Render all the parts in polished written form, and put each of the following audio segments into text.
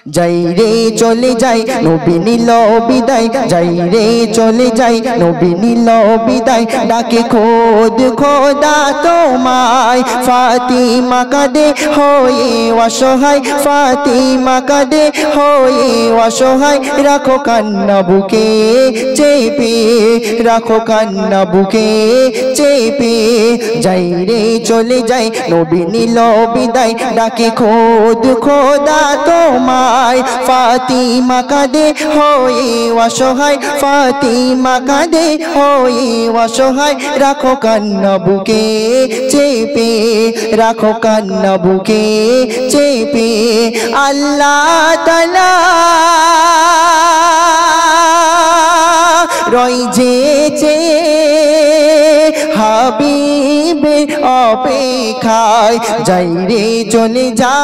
যাই রে চলে যাই নবী নিল বিদায়, যাই রে চলে যাই নবী নিল বিদায়। ডাকে খোদ খোদা তোমায়, ফাতিমা কাঁদে হয়ে অসহায়, ফাতিমা কাঁদে হয়ে অসহায়। রাখো কান্না বুকে চেপে, রাখো কান্না বুকে চেপে। যাই রে চলে যাই নবী নিল বিদায়, ডাকে খোদ খোদা তোমায়, ফাতিমা কাঁদে হয়ে অসহায়, ফাতিমা কাঁদে হয়ে অসহায়। রাখো কান্না বুকে চেপে, রাখো কান্না বুকে চেপে। আল্লাহ তাআলা রয়েছে হাবিবের অপেক্ষায়, যাই রে চলে যাই।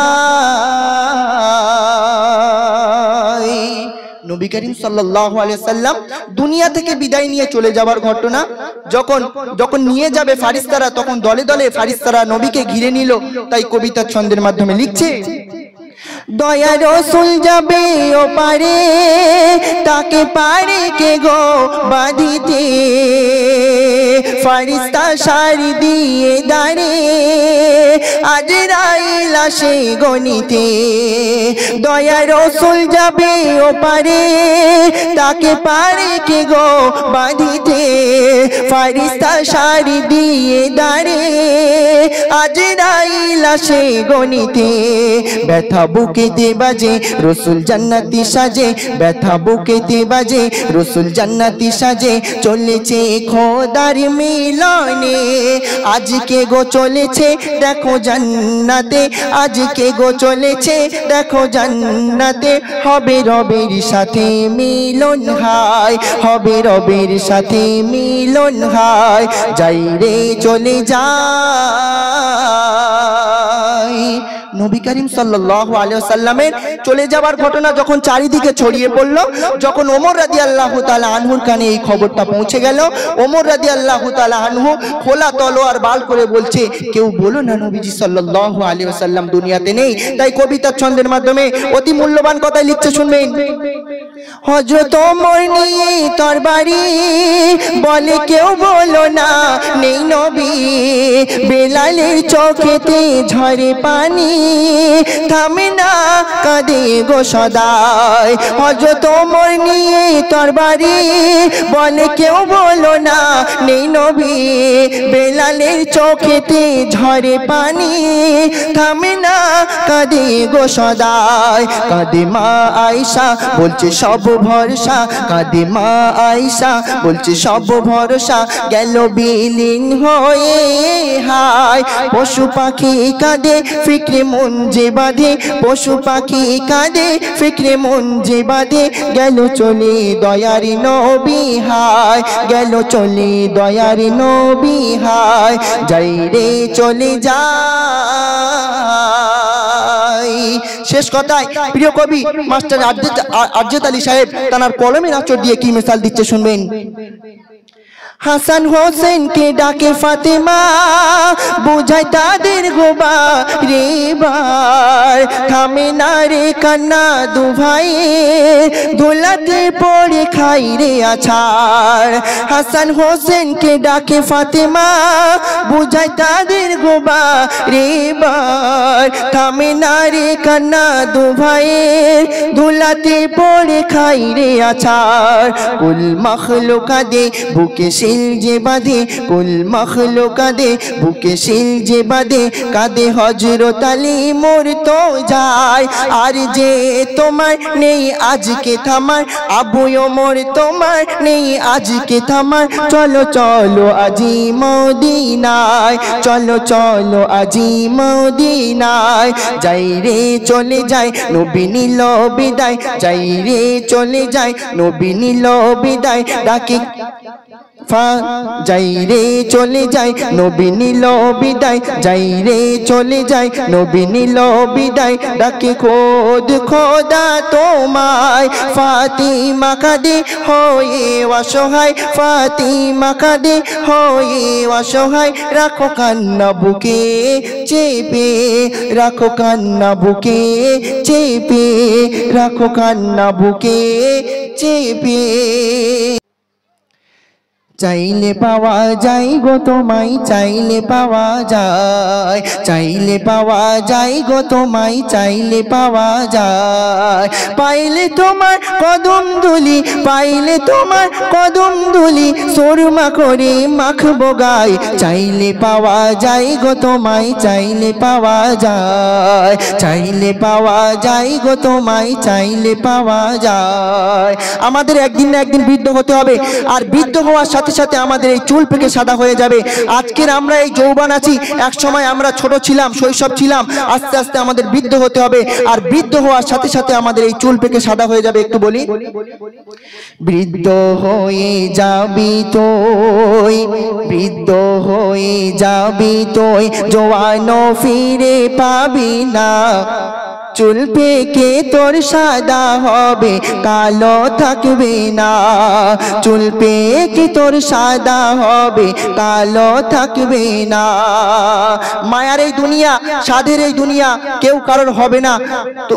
নবী করিম সাল্লাল্লাহু আলাইহি ওয়াসাল্লাম দুনিয়া থেকে বিদায় নিয়ে চলে যাওয়ার ঘটনা যখন নিয়ে যাবে ফারিস্তারা, তখন দলে দলে ফারিস্তারা নবীকে ঘিরে নিল। তাই কবিতার ছন্দের মাধ্যমে লিখছে, দয়া রসুল যাবে ও পারে, তাকে পারে কে গো বাঁধিতে, ফারিস্তা সারি দিয়ে দাঁড়ে আজরাইল আসে গনিতে। দয়া রসুল যাবে ও পারে, তাকে পারে কে গো বাঁধিতে, ফারিস্তা সারি দিয়ে দাঁড়ে আজরাইল আসে গনিতে। ব্যথা বুকেতে বাজে রসুল জান্নাতি সাজে, ব্যথা বুকেতে বাজে রসুল জান্নাতি সাজে। চলেছে খোদার মিলনে, আজকে গো চলেছে দেখো জান্নাতে, আজকে গো চলেছে দেখো জান্নাতে। হবে রবের সাথে মিলন হায়, হবে রবের সাথে মিলন হায়। যাই রে চলে যাই। নবী করিম সাল্লাল্লাহু আলাইহি ওয়াসাল্লামের চলে যাওয়ার ঘটনা যখন চারিদিকে ছড়িয়ে পড়ল, যখন ওমর রাদিয়াল্লাহু তাআলা আনহুর কানে এই খবরটা পৌঁছে গেল, ওমর রাদিয়াল্লাহু তাআলা আনহু খোলা তলোয়ার বাল করে বলছে, কেউ বলো না নবীজি সাল্লাল্লাহু আলাইহি ওয়াসাল্লাম দুনিয়াতে নেই। তাই কবিতার ছন্দের মাধ্যমে অতি মূল্যবান কথা লিখছে, শুনবেন। হযরত ওমর নিয়ে তরবারি, বলে কেউ বলো না নেই নবী, বেলালের চোখেতে ঝরে পানি, থামে না কাঁদে গো সদাই। হযরত ওমর নিয়ে তরবারি, বলে কেউ বলো না নেই নবী, বেলালের চোখেতে ঝরে পানি, থামে না কাঁদে গো সদাই। কাঁদে মা আয়েশা বলছে সব ভরসা, কাঁদে মা আয়েশা বলছে সব ভরসা, গেল বিলীন হয়ে হায়। পশু পাখি কাঁদে ফিক্রে মন যে বাঁধে, পশু পাখি কাঁদে ফিক্রে মন যে বাঁধে, গেল চলে দয়ার নবী হায়, গেল চলে দয়ার নবী হায়। যাই রে চলে যাই। শেষ কথায় প্রিয় কবি মাস্টার আরজেদ আলী সাহেব তার কলমের আঁচড় দিয়ে কি মিসাল দিচ্ছে, শুনবেন। হাসান হোসেন কে ডাকে ফাতেমা, বুঝায় তাদের গোবা রে বার, থামে না রে কান্না দু ভাই, ধুলাতে পড়ে খাই রে আছাড়। হাসান হোসেন কে ডাকে ফাতেমা, বুঝায় তাদের গোবা রে বার, থামে না রে কান্না দু ভাই, ধুলাতে পড়ে খাই রে আছাড়। কুল মখলুকা দে বুকে শিল যে বাঁধে, কুল মখলুকা দে বুকে শিল যে বাঁধে, কাঁদে হযরত আলী মোর তো যায়। আর যে তোমার নেই আজকে থামার, আবু ওমর তোমার নেই আজকে থামার। চলো চলো আজি মদিনায়, চলো চলো আজি মদিনায়। যাই রে চলে যাই নবী নিল বিদায়, যাই রে চলে যাই নবী নিল বিদায়। ডাকে যাই রে চলে যাই নবী নিল বিদায়, যাই রে চলে যাই নবী নিল বিদায়, ডাকে খোদ খোদা তোমায়, ফাতিমা কাঁদে হয়ে অসহায়, ফাতিমা কাঁদে হয়ে অসহায়, রাখো কান্না বুকে চেপে, রাখো কান্না বুকে চেপে, রাখো কান্না বুকে চেপে। চাইলে পাওয়া যায় গো তোমায়, চাইলে পাওয়া যায়, চাইলে পাওয়া যায় গো তোমায়, চাইলে পাওয়া যায়, পাইলে তোমার কদম দুলি, পাইলে তোমার কদম দুলি, সুরমা করে মাখবো গায়, চাইলে পাওয়া যায় গো তোমায়, চাইলে পাওয়া যায়, চাইলে পাওয়া যায় গো তোমায়, চাইলে পাওয়া যায়। আমাদের একদিন না একদিন বৃদ্ধ হতে হবে, আর বৃদ্ধ হওয়ার সাথে সাথে আমাদের এই চুল পেকে সাদা হয়ে যাবে। আজকের আমরা এই যৌবন আছি, এক সময় আমরা ছোট ছিলাম, শৈশব ছিলাম, আস্তে আস্তে আমাদের বৃদ্ধ হতে হবে, আর বৃদ্ধ হওয়ার সাথে সাথে আমাদের এই চুল পেকে সাদা হয়ে যাবে। একটু বলি, বৃদ্ধ হয়ে যাবি তুই, বৃদ্ধ হয়ে যাবি তুই, জওয়ানো ফিরে পাবি না, চুল পেকে তোর সাদা হবে, কালো থাকবে না, চুল পেকে তোর সাদা হবে, কালো থাকবে না। মায়ার এই দুনিয়া, সাধের এই দুনিয়া, কেউ কারোর হবে না। তো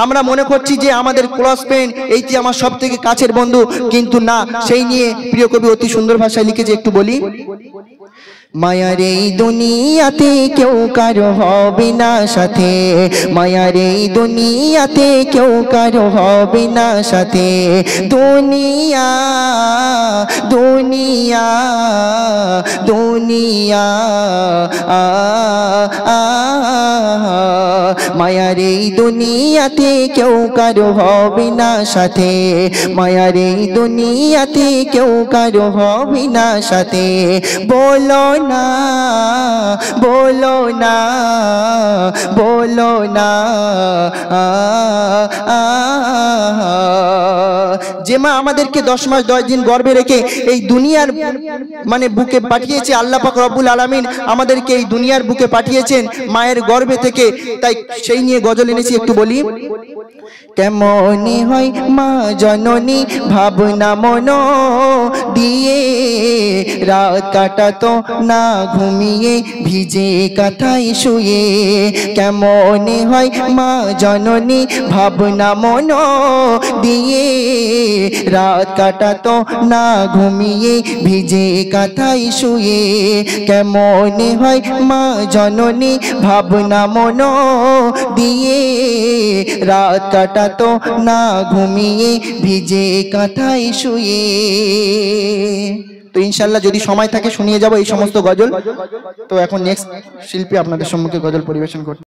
আমরা মনে করছি যে আমাদের ক্লোজ ফ্রেন্ড এইটি আমার সব থেকে কাছের বন্ধু, কিন্তু না, সেই নিয়ে প্রিয় কবি অতি সুন্দর ভাষায় লিখেছে। একটু বলি, মায়ার এই দুনিয়াতে কেউ কারো হবে না সাথে, মায়ার এই দুনিয়াতে কেউ কারো হবে না সাথে, দুনিয়া দুনিয়া দুনিয়া মায়ার এই দুনিয়াতে কেউ কারো হবে না সাথে, মায়ার এই দুনিয়াতে কেউ কারো হবে না সাথে, বলো না বলো না বলো না। যে মা আমাদেরকে 10 মাস 10 দিন গর্ভে রেখে এই দুনিয়ার মানে বুকে পাঠিয়েছে, আল্লাহ পাক রব্বুল আলামিন আমাদেরকে এই দুনিয়ার বুকে পাঠিয়েছেন মায়ের গর্ভে থেকে, তাই সেই নিয়ে গজল এনেছি। একটু বলি, কেমনই হয় মা জননী ভাবনা মন দিয়ে, রাত কাটাতো না ঘুমিয়ে ভিজে কাঁথায় শুয়ে, কেমনই হয় মা জননী ভাবনা মন দিয়ে, রাত কাটাতো না ঘুমিয়ে ভিজে কাঁথায় শুয়ে, কেমনই হয় মা জননী ভাবনা মন দিয়ে, রাত কাটাতো না ঘুমিয়ে ভিজে কাঁথায় শুয়ে। তো ইনশাআল্লাহ যদি সময় থাকে শুনিয়ে যাব এই সমস্ত গজল। তো এখন নেক্সট শিল্পী আপনাদের সম্মুখে গজল পরিবেশন করতে